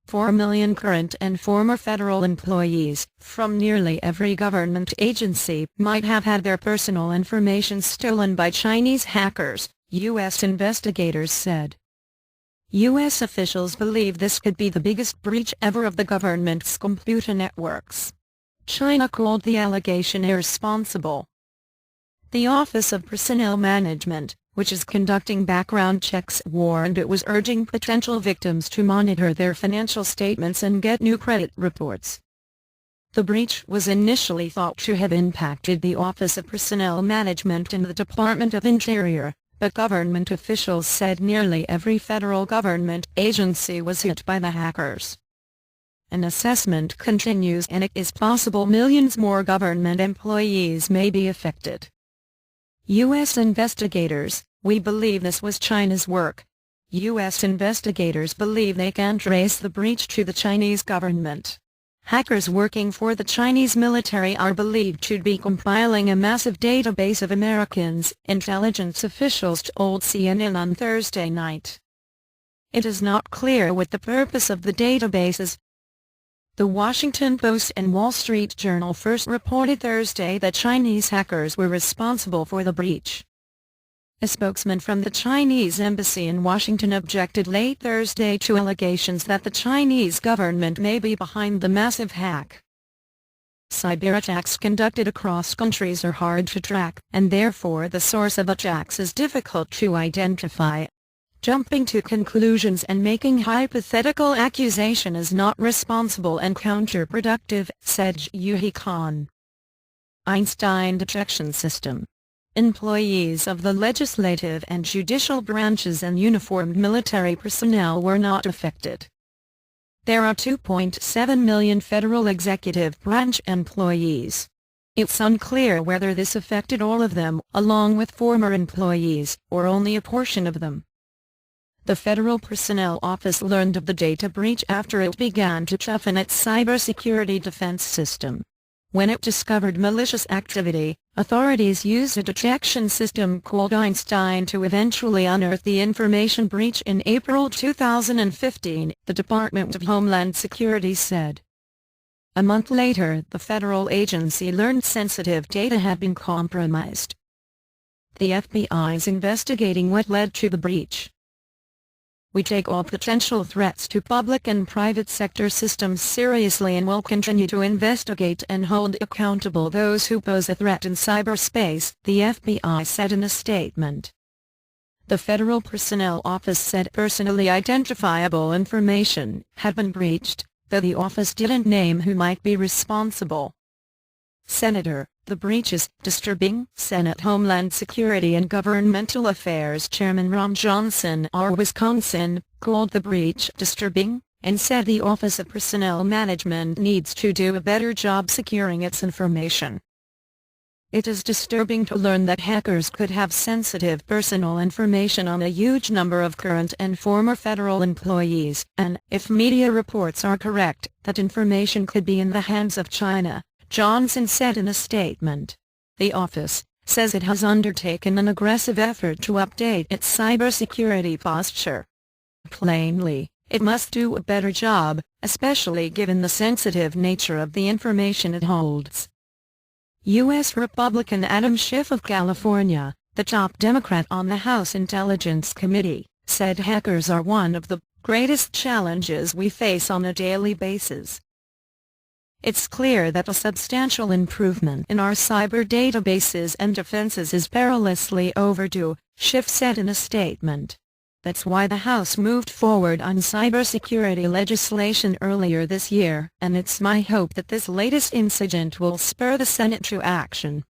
4 million current and former federal employees from nearly every government agency might have had their personal information stolen by Chinese hackers, U.S. investigators said. U.S. officials believe this could be the biggest breach ever of the government's computer networks. China called the allegation irresponsible. The Office of Personnel Management, which is conducting background checks, warned it was urging potential victims to monitor their financial statements and get new credit reports. The breach was initially thought to have impacted the Office of Personnel Management in the Department of Interior, but government officials said nearly every federal government agency was hit by the hackers. An assessment continues and it is possible millions more government employees may be affected. U.S. investigators, we believe this was China's work. U.S. investigators believe they can trace the breach to the Chinese government. Hackers working for the Chinese military are believed to be compiling a massive database of Americans, intelligence officials told CNN on Thursday night. It is not clear what the purpose of the database is. The Washington Post and Wall Street Journal first reported Thursday that Chinese hackers were responsible for the breach. A spokesman from the Chinese embassy in Washington objected late Thursday to allegations that the Chinese government may be behind the massive hack. Cyberattacks conducted across countries are hard to track, and therefore the source of attacks is difficult to identify. Jumping to conclusions and making hypothetical accusation is not responsible and counterproductive, said Yuhi Khan. Einstein Detection System. Employees of the legislative and judicial branches and uniformed military personnel were not affected. There are 2.7 million federal executive branch employees. It's unclear whether this affected all of them, along with former employees, or only a portion of them. The Federal Personnel Office learned of the data breach after it began to toughen its cybersecurity defense system. When it discovered malicious activity, authorities used a detection system called Einstein to eventually unearth the information breach in April 2015, the Department of Homeland Security said. A month later, the federal agency learned sensitive data had been compromised. The FBI is investigating what led to the breach. We take all potential threats to public and private sector systems seriously and will continue to investigate and hold accountable those who pose a threat in cyberspace, the FBI said in a statement. The Federal Personnel Office said personally identifiable information had been breached, though the office didn't name who might be responsible. Senator, the breach is disturbing, Senate Homeland Security and Governmental Affairs Chairman Ron Johnson of Wisconsin called the breach disturbing, and said the Office of Personnel Management needs to do a better job securing its information. It is disturbing to learn that hackers could have sensitive personal information on a huge number of current and former federal employees, and, if media reports are correct, that information could be in the hands of China, Johnson said in a statement. The office says it has undertaken an aggressive effort to update its cybersecurity posture. Plainly, it must do a better job, especially given the sensitive nature of the information it holds. U.S. Republican Adam Schiff of California, the top Democrat on the House Intelligence Committee, said hackers are one of the greatest challenges we face on a daily basis. It's clear that a substantial improvement in our cyber databases and defenses is perilously overdue, Schiff said in a statement. That's why the House moved forward on cybersecurity legislation earlier this year, and it's my hope that this latest incident will spur the Senate to action.